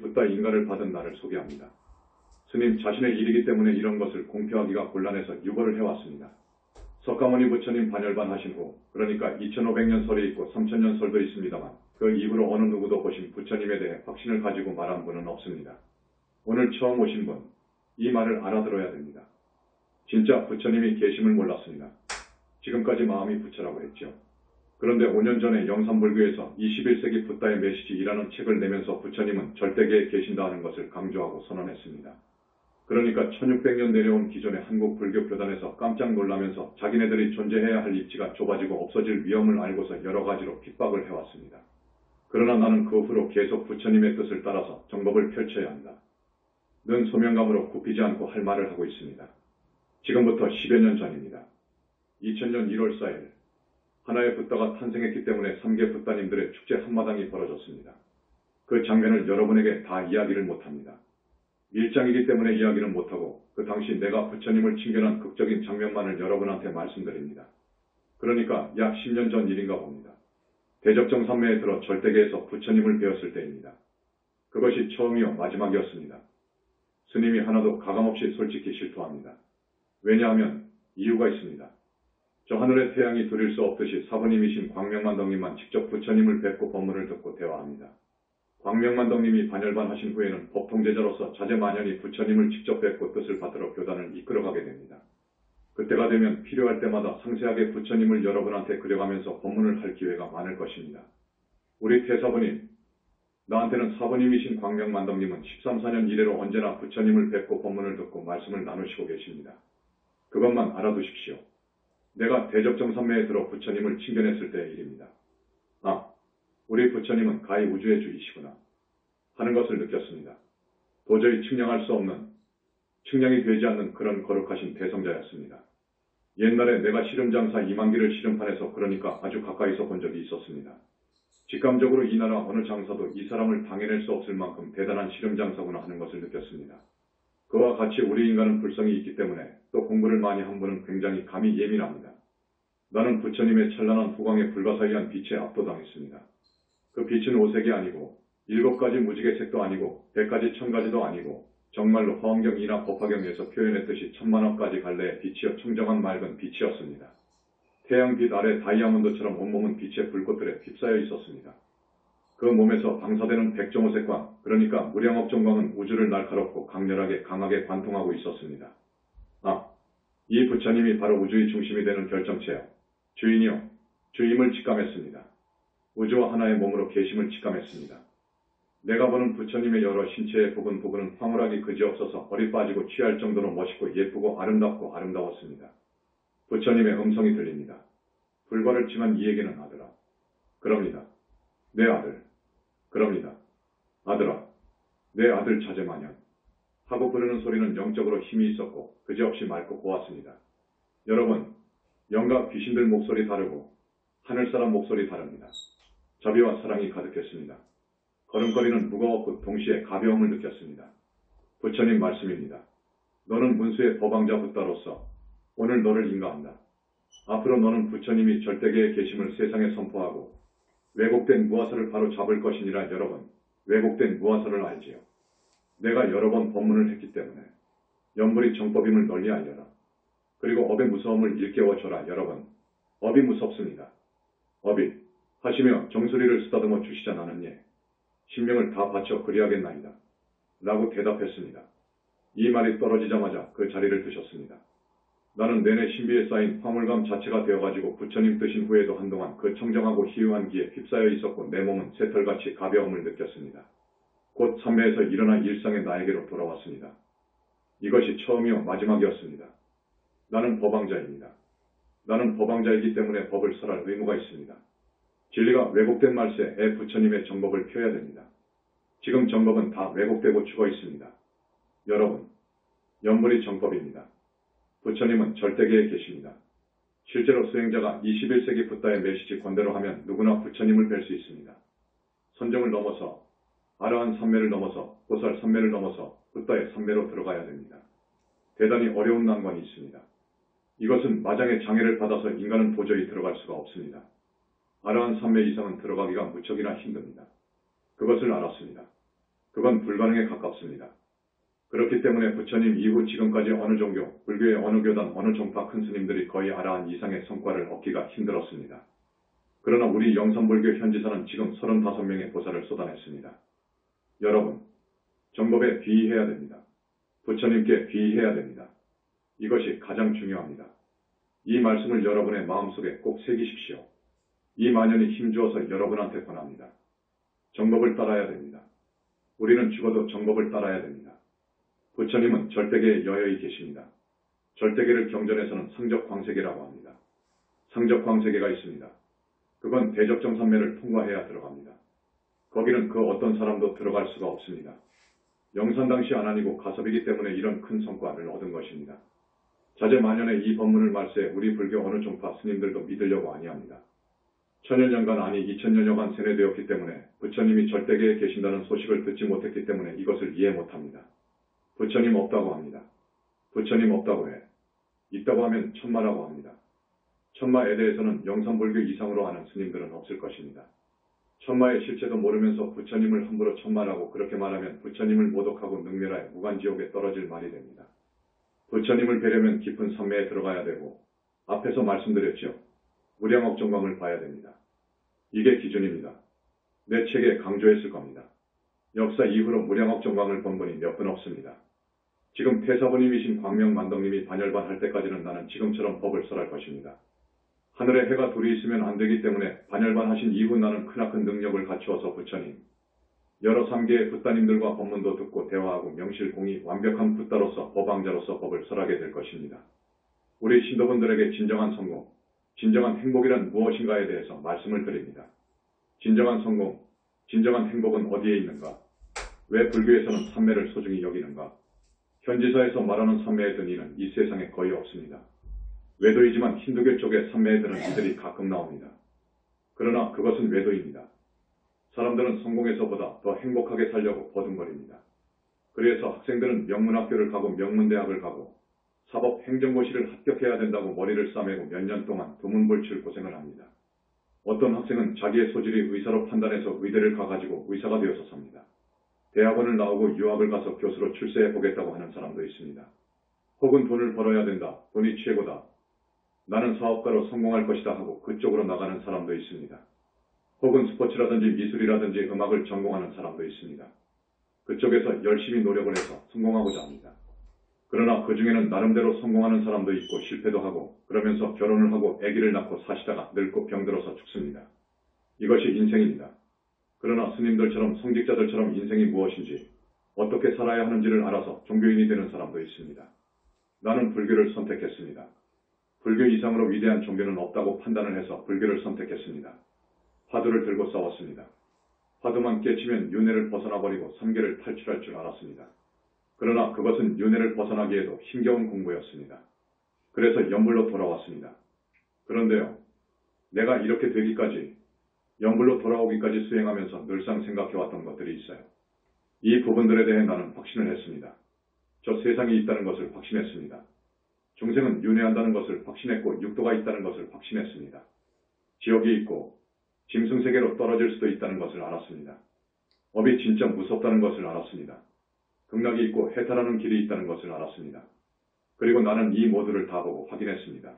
붓다 인가를 받은 나를 소개합니다. 스님 자신의 일이기 때문에 이런 것을 공표하기가 곤란해서 유보를 해왔습니다. 석가모니 부처님 반열반 하신 후, 그러니까 2500년 설이 있고 3000년 설도 있습니다만 그 이후로 어느 누구도 보신 부처님에 대해 확신을 가지고 말한 분은 없습니다. 오늘 처음 오신 분, 이 말을 알아들어야 됩니다. 진짜 부처님이 계심을 몰랐습니다. 지금까지 마음이 부처라고 했죠. 그런데 5년 전에 영산불교에서 21세기 붓다의 메시지이라는 책을 내면서 부처님은 절대계에 계신다 하는 것을 강조하고 선언했습니다. 그러니까 1600년 내려온 기존의 한국 불교 교단에서 깜짝 놀라면서 자기네들이 존재해야 할 입지가 좁아지고 없어질 위험을 알고서 여러 가지로 핍박을 해왔습니다. 그러나 나는 그 후로 계속 부처님의 뜻을 따라서 정법을 펼쳐야 한다. 는 소명감으로 굽히지 않고 할 말을 하고 있습니다. 지금부터 10여 년 전입니다. 2000년 1월 4일 하나의 붓다가 탄생했기 때문에 3개 붓다님들의 축제 한마당이 벌어졌습니다. 그 장면을 여러분에게 다 이야기를 못합니다. 밀장이기 때문에 이야기를 못하고 그 당시 내가 부처님을 칭견한 극적인 장면만을 여러분한테 말씀드립니다. 그러니까 약 10년 전 일인가 봅니다. 대적정산매에 들어 절대계에서 부처님을 배웠을 때입니다. 그것이 처음이요 마지막이었습니다. 스님이 하나도 가감없이 솔직히 실토합니다. 왜냐하면 이유가 있습니다. 저 하늘의 태양이 두릴 수 없듯이 사부님이신 광명만덕님만 직접 부처님을 뵙고 법문을 듣고 대화합니다. 광명만덕님이 반열반 하신 후에는 법통제자로서 자제만연히 부처님을 직접 뵙고 뜻을 받들어 교단을 이끌어가게 됩니다. 그때가 되면 필요할 때마다 상세하게 부처님을 여러분한테 그려가면서 법문을 할 기회가 많을 것입니다. 우리 태사부님, 나한테는 사부님이신 광명만덕님은 1314년 이래로 언제나 부처님을 뵙고 법문을 듣고 말씀을 나누시고 계십니다. 그것만 알아두십시오. 내가 대적정산매에 들어 부처님을 칭견했을 때의 일입니다. 우리 부처님은 가히 우주의 주이시구나 하는 것을 느꼈습니다. 도저히 측량할 수 없는, 측량이 되지 않는 그런 거룩하신 대성자였습니다. 옛날에 내가 씨름장사 이만기를 씨름판에서 그러니까 아주 가까이서 본 적이 있었습니다. 직감적으로 이 나라 어느 장사도 이 사람을 당해낼 수 없을 만큼 대단한 씨름장사구나 하는 것을 느꼈습니다. 그와 같이 우리 인간은 불성이 있기 때문에 또 공부를 많이 한 분은 굉장히 감이 예민합니다. 나는 부처님의 찬란한 후광에 불가사의한 빛에 압도당했습니다. 그 빛은 5색이 아니고 7가지 무지개색도 아니고 100가지 1000가지도 아니고 정말로 허엄경이나 법화경에서 표현했듯이 1000만억가지 갈래의 빛이여 청정한 맑은 빛이었습니다. 태양빛 아래 다이아몬드처럼 온몸은 빛의 불꽃들에 휩싸여 있었습니다. 그 몸에서 방사되는 백종호색광, 그러니까 무량억 정광은 우주를 날카롭고 강렬하게 강하게 관통하고 있었습니다. 이 부처님이 바로 우주의 중심이 되는 결정체요. 주인이요, 주임을 직감했습니다. 우주와 하나의 몸으로 계심을 직감했습니다. 내가 보는 부처님의 여러 신체의 부분은 황홀하기 그지없어서 어리 빠지고 취할 정도로 멋있고 예쁘고 아름답고 아름다웠습니다. 부처님의 음성이 들립니다. 불과를 칭한 이에게는 아들아. 그럽니다. 내 아들. 그럽니다. 아들아. 내 아들 자제마냥. 하고 부르는 소리는 영적으로 힘이 있었고 그지없이 맑고 고왔습니다. 여러분, 영과 귀신들 목소리 다르고 하늘사람 목소리 다릅니다. 자비와 사랑이 가득했습니다. 걸음걸이는 무거웠고 동시에 가벼움을 느꼈습니다. 부처님 말씀입니다. 너는 문수의 법왕자 붓다로서 오늘 너를 인가한다. 앞으로 너는 부처님이 절대계에 계심을 세상에 선포하고 왜곡된 무화설을 바로 잡을 것이니라. 여러분, 왜곡된 무화설을 알지요. 내가 여러 번 법문을 했기 때문에 연불이 정법임을 널리 알려라. 그리고 업의 무서움을 일깨워줘라. 여러분, 업이 무섭습니다. 업이 하시며 정수리를 쓰다듬어 주시자. 나는 예, 신명을 다 바쳐 그리하겠나이다. 라고 대답했습니다. 이 말이 떨어지자마자 그 자리를 드셨습니다. 나는 내내 신비에 쌓인 화물감 자체가 되어가지고 부처님 뜨신 후에도 한동안 그 청정하고 희유한 기에 휩싸여 있었고 내 몸은 새털같이 가벼움을 느꼈습니다. 곧 삼매에서 일어나 일상의 나에게로 돌아왔습니다. 이것이 처음이요 마지막이었습니다. 나는 법왕자입니다. 나는 법왕자이기 때문에 법을 설할 의무가 있습니다. 진리가 왜곡된 말세에 부처님의 정법을 펴야 됩니다. 지금 정법은 다 왜곡되고 죽어 있습니다. 여러분, 연불이 정법입니다. 부처님은 절대계에 계십니다. 실제로 수행자가 21세기 붓다의 메시지 권대로 하면 누구나 부처님을 뵐 수 있습니다. 선정을 넘어서 아라한 삼매를 넘어서 보살 삼매를 넘어서 붓다의 삼매로 들어가야 됩니다. 대단히 어려운 난관이 있습니다. 이것은 마장의 장애를 받아서 인간은 도저히 들어갈 수가 없습니다. 아라한 삼매 이상은 들어가기가 무척이나 힘듭니다. 그것을 알았습니다. 그건 불가능에 가깝습니다. 그렇기 때문에 부처님 이후 지금까지 어느 종교, 불교의 어느 교단, 어느 종파 큰 스님들이 거의 아라한 이상의 성과를 얻기가 힘들었습니다. 그러나 우리 영산불교 현지사는 지금 35명의 보살을 쏟아냈습니다. 여러분, 정법에 귀의해야 됩니다. 부처님께 귀의해야 됩니다. 이것이 가장 중요합니다. 이 말씀을 여러분의 마음속에 꼭 새기십시오. 이 만연이 힘주어서 여러분한테 권합니다. 정법을 따라야 됩니다. 우리는 죽어도 정법을 따라야 됩니다. 부처님은 절대계에 여여히 계십니다. 절대계를 경전에서는 상적광세계라고 합니다. 상적광세계가 있습니다. 그건 대적정산매를 통과해야 들어갑니다. 거기는 그 어떤 사람도 들어갈 수가 없습니다. 영산 당시 아난이고 가섭이기 때문에 이런 큰 성과를 얻은 것입니다. 자제만연의 이 법문을 말세 우리 불교 어느 종파 스님들도 믿으려고 아니합니다. 천여년간 아니 2000년여간 세뇌되었기 때문에 부처님이 절대계에 계신다는 소식을 듣지 못했기 때문에 이것을 이해 못합니다. 부처님 없다고 합니다. 부처님 없다고 해. 있다고 하면 천마라고 합니다. 천마에 대해서는 영산불교 이상으로 아는 스님들은 없을 것입니다. 천마의 실체도 모르면서 부처님을 함부로 천마라고 그렇게 말하면 부처님을 모독하고 능멸하여 무간지옥에 떨어질 말이 됩니다. 부처님을 뵈려면 깊은 산매에 들어가야 되고 앞에서 말씀드렸죠. 무량억정광을 봐야 됩니다. 이게 기준입니다. 내 책에 강조했을 겁니다. 역사 이후로 무량억정광을 본 분이 몇 분 없습니다. 지금 태사부님이신 광명만덕님이 반열반 할 때까지는 나는 지금처럼 법을 설할 것입니다. 하늘에 해가 둘이 있으면 안 되기 때문에 반열반 하신 이후 나는 크나큰 능력을 갖추어서 부처님, 여러 3개의 붓다님들과 법문도 듣고 대화하고 명실공히 완벽한 붓다로서 법왕자로서 법을 설하게 될 것입니다. 우리 신도분들에게 진정한 성공, 진정한 행복이란 무엇인가에 대해서 말씀을 드립니다. 진정한 성공, 진정한 행복은 어디에 있는가? 왜 불교에서는 삼매를 소중히 여기는가? 현지사에서 말하는 삼매에 든 이는 이 세상에 거의 없습니다. 외도이지만 힌두교 쪽에 삼매에 드는 이들이 가끔 나옵니다. 그러나 그것은 외도입니다. 사람들은 성공해서보다 더 행복하게 살려고 버둥거립니다. 그래서 학생들은 명문학교를 가고 명문대학을 가고 사법 행정고시를 합격해야 된다고 머리를 싸매고 몇 년 동안 두문불출 고생을 합니다. 어떤 학생은 자기의 소질이 의사로 판단해서 의대를 가가지고 의사가 되어서 삽니다. 대학원을 나오고 유학을 가서 교수로 출세해보겠다고 하는 사람도 있습니다. 혹은 돈을 벌어야 된다. 돈이 최고다. 나는 사업가로 성공할 것이다 하고 그쪽으로 나가는 사람도 있습니다. 혹은 스포츠라든지 미술이라든지 음악을 전공하는 사람도 있습니다. 그쪽에서 열심히 노력을 해서 성공하고자 합니다. 그러나 그 중에는 나름대로 성공하는 사람도 있고 실패도 하고 그러면서 결혼을 하고 아기를 낳고 사시다가 늙고 병들어서 죽습니다. 이것이 인생입니다. 그러나 스님들처럼 성직자들처럼 인생이 무엇인지 어떻게 살아야 하는지를 알아서 종교인이 되는 사람도 있습니다. 나는 불교를 선택했습니다. 불교 이상으로 위대한 종교는 없다고 판단을 해서 불교를 선택했습니다. 화두를 들고 싸웠습니다. 화두만 깨치면 윤회를 벗어나버리고 삼계를 탈출할 줄 알았습니다. 그러나 그것은 윤회를 벗어나기에도 힘겨운 공부였습니다. 그래서 연불로 돌아왔습니다. 그런데요, 내가 이렇게 되기까지, 연불로 돌아오기까지 수행하면서 늘상 생각해왔던 것들이 있어요. 이 부분들에 대해 나는 확신을 했습니다. 저 세상이 있다는 것을 확신했습니다. 중생은 윤회한다는 것을 확신했고 육도가 있다는 것을 확신했습니다. 지옥이 있고 짐승세계로 떨어질 수도 있다는 것을 알았습니다. 업이 진짜 무섭다는 것을 알았습니다. 극락이 있고 해탈하는 길이 있다는 것을 알았습니다. 그리고 나는 이 모두를 다 보고 확인했습니다.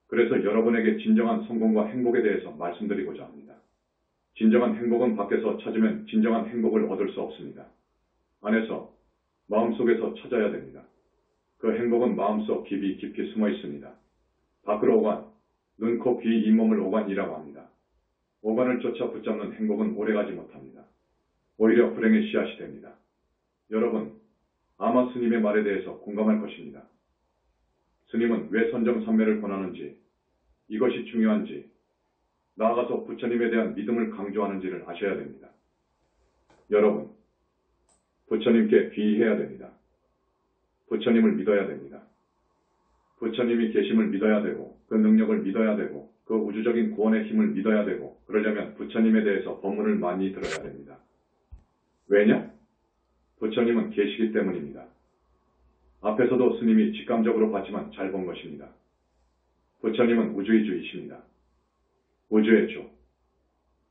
그래서 여러분에게 진정한 성공과 행복에 대해서 말씀드리고자 합니다. 진정한 행복은 밖에서 찾으면 진정한 행복을 얻을 수 없습니다. 안에서, 마음속에서 찾아야 됩니다. 그 행복은 마음속 깊이 숨어 있습니다. 밖으로 오간, 눈, 코, 귀, 잇몸을 오간이라고 합니다. 오간을 쫓아 붙잡는 행복은 오래가지 못합니다. 오히려 불행의 씨앗이 됩니다. 여러분, 아마 스님의 말에 대해서 공감할 것입니다. 스님은 왜 선정삼매를 권하는지, 이것이 중요한지, 나아가서 부처님에 대한 믿음을 강조하는지를 아셔야 됩니다. 여러분, 부처님께 귀의해야 됩니다. 부처님을 믿어야 됩니다. 부처님이 계심을 믿어야 되고 그 능력을 믿어야 되고 그 우주적인 구원의 힘을 믿어야 되고 그러려면 부처님에 대해서 법문을 많이 들어야 됩니다. 왜냐? 부처님은 계시기 때문입니다. 앞에서도 스님이 직감적으로 봤지만 잘 본 것입니다. 부처님은 우주의 주이십니다. 우주의 주.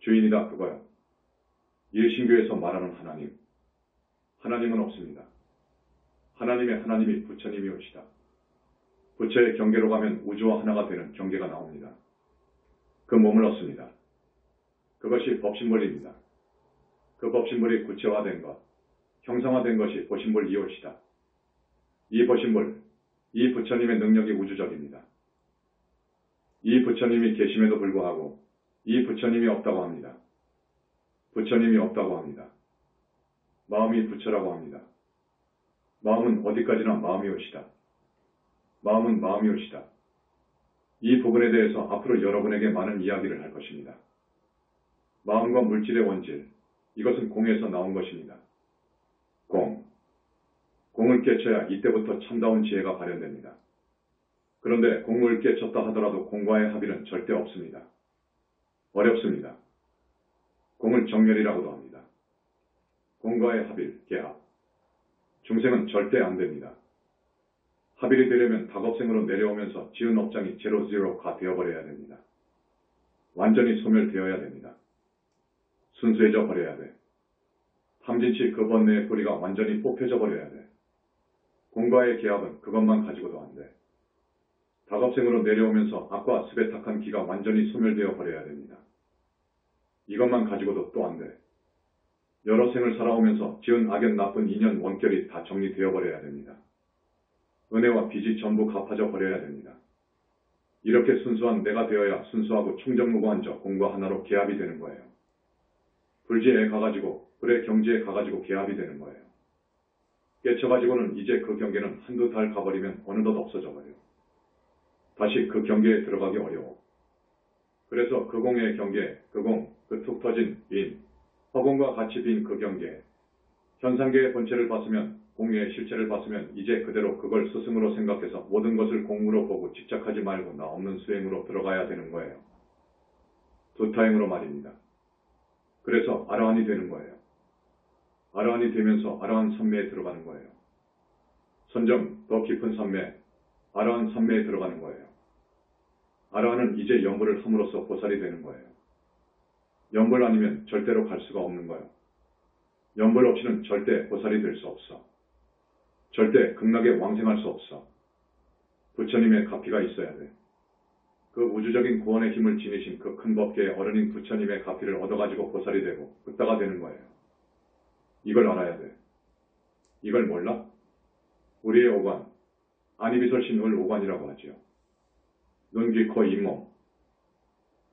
주인이다 그거요. 일신교에서 말하는 하나님. 하나님은 없습니다. 하나님의 하나님이 부처님이오시다. 부처의 경계로 가면 우주와 하나가 되는 경계가 나옵니다. 그 몸을 얻습니다. 그것이 법신불입니다. 그 법신불이 구체화된 것, 형상화된 것이 보신불 이오시다. 이 보신불, 이 부처님의 능력이 우주적입니다. 이 부처님이 계심에도 불구하고 이 부처님이 없다고 합니다. 부처님이 없다고 합니다. 마음이 부처라고 합니다. 마음은 어디까지나 마음이오시다. 마음은 마음이오시다. 이 부분에 대해서 앞으로 여러분에게 많은 이야기를 할 것입니다. 마음과 물질의 원질, 이것은 공에서 나온 것입니다. 공. 공을 깨쳐야 이때부터 참다운 지혜가 발현됩니다. 그런데 공을 깨쳤다 하더라도 공과의 합의는 절대 없습니다. 어렵습니다. 공을 정렬이라고도 합니다. 공과의 합일, 계합. 중생은 절대 안 됩니다. 합일이 되려면 닭업생으로 내려오면서 지은 업장이 제로가 되어버려야 됩니다. 완전히 소멸되어야 됩니다. 순수해져 버려야 돼. 탐진치 그 번뇌의 뿌리가 완전히 뽑혀져 버려야 돼. 공과의 계합은 그것만 가지고도 안 돼. 닭업생으로 내려오면서 악과 습에 탁한 기가 완전히 소멸되어 버려야 됩니다. 이것만 가지고도 또 안 돼. 여러 생을 살아오면서 지은 악연 나쁜 인연 원결이 다 정리되어 버려야 됩니다. 은혜와 빚이 전부 갚아져 버려야 됩니다. 이렇게 순수한 내가 되어야 순수하고 충정무고한 저 공과 하나로 계합이 되는 거예요. 불지에 가가지고 불의 경지에 가가지고 계합이 되는 거예요. 깨쳐가지고는 이제 그 경계는 한두 달 가버리면 어느덧 없어져 버려요. 다시 그 경계에 들어가기 어려워. 그래서 그 공의 경계, 그 공, 그 툭 터진 빈, 허공과 같이 빈 그 경계, 현상계의 본체를 봤으면, 공의 실체를 봤으면 이제 그대로 그걸 스승으로 생각해서 모든 것을 공으로 보고 집착하지 말고 나 없는 수행으로 들어가야 되는 거예요. 두타행으로 말입니다. 그래서 아라한이 되는 거예요. 아라한이 되면서 아라한 삼매에 들어가는 거예요. 선정, 더 깊은 삼매, 아라한 삼매에 들어가는 거예요. 아라한은 이제 연불을 함으로써 보살이 되는 거예요. 연불 아니면 절대로 갈 수가 없는 거예요. 연불 없이는 절대 보살이 될 수 없어. 절대 극락에 왕생할 수 없어. 부처님의 가피가 있어야 돼. 그 우주적인 구원의 힘을 지니신 그 큰 법계의 어른인 부처님의 가피를 얻어가지고 보살이 되고 붓다가 되는 거예요. 이걸 알아야 돼. 이걸 몰라? 우리의 오관, 아니비설신을 오관이라고 하지요. 눈, 귀, 코, 잇몸.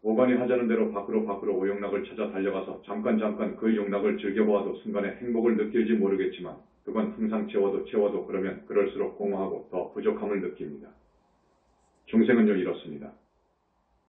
오관이 하자는 대로 밖으로 오용락을 찾아 달려가서 잠깐 그 용락을 즐겨보아도 순간에 행복을 느낄지 모르겠지만 그건 항상 채워도 그러면 그럴수록 공허하고 더 부족함을 느낍니다. 중생은요 이렇습니다.